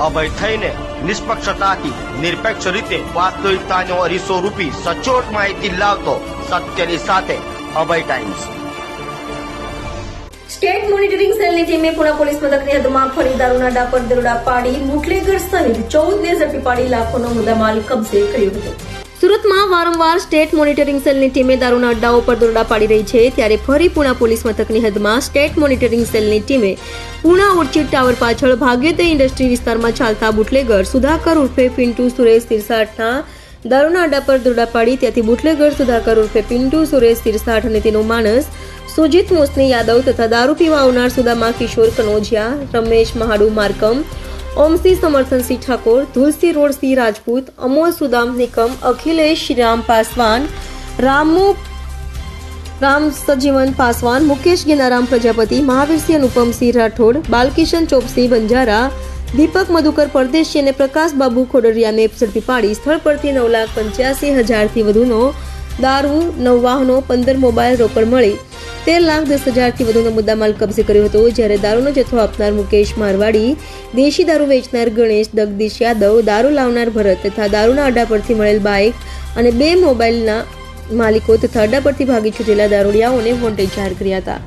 અભય થઈને નિષ્પક્ષતાથી નિરપેક્ષ રીતે વાસ્તવિકતાનો અરીસો રૂપી સચોટ માહિતી લાવતો સત્યની સાથે અભય ટાઈમ્સ। સ્ટેટ મોનિટરિંગ સેલની ટીમે પુણા પોલીસ મથકની હદમાં ફરી દારૂના અડ્ડા પર દરોડા પાડી બુટલેગર સહિત 14 ને ઝડપી પાડી લાખોનો મુદ્દામાલ કબજે કર્યો હતો। સુરતમાં વારંવાર સ્ટેટ મોનિટરિંગ સેલની ટીમે દારૂના અડ્ડાઓ પર દરોડા પાડી રહી છે, ત્યારે ફરી પુણા પોલીસ મથકની હદમાં સ્ટેટ મોનિટરિંગ સેલની ટીમે પુણા ઓર્ચિડ ટાવર પાછળ ભાગ્યોદય ઇન્ડસ્ટ્રી વિસ્તારમાં ચાલતા બુટલેગર સુધાકર ઉર્ફે પિન્ટુ સુરેશ તિરસાઠના દારૂના અડ્ડા પર દરોડા પાડી ત્યાંથી બુટલેગર સુધાકર ઉર્ફે પિન્ટુ સુરેશ તિરસાઠ અને તેનો માણસ સુજીત મોસની યાદવ તથા દારૂ પીવા આવનાર સુદામા કિશોર કનોજિયા, રમેશ મહાડુ માર્કમ, ઓમસિંહ સમર્થનસિંહ ઠાકોર, ધુલસિંહ રોડસિંહ રાજપૂત, અમોલ સુદામ નિકમ, અખિલેશ શ્રીરામ પાસવાન, રામ સજીવન પાસવાન, મુકેશ ગેનારામ પ્રજાપતિ, મહાવીરસિંહ અનુપમસિંહ રાઠોડ, બાલકિશન ચોપસિંહ બંજારા, દીપક મધુકર પરદેશી અને પ્રકાશ બાબુ ખોડરિયાને ઝડપી પાડી સ્થળ પરથી 9,85,000થી વધુનો દારૂ, 9 વાહનો, 15 મોબાઈલ રોકડ મળી 13,10,000થી વધુનો મુદ્દામાલ કબજે કર્યો હતો। જ્યારે દારૂનો જથ્થો આપનાર મુકેશ મારવાડી, દેશી દારૂ વેચનાર ગણેશ જગદીશ યાદવ, દારૂ લાવનાર ભરત તથા દારૂના અડ્ડા પરથી મળેલ બાઇક અને 2 મોબાઈલના માલિકો તથા અડ્ડા પરથી ભાગી છૂટેલા દારૂડિયાઓને વોન્ટેડ જાહેર કર્યા હતા।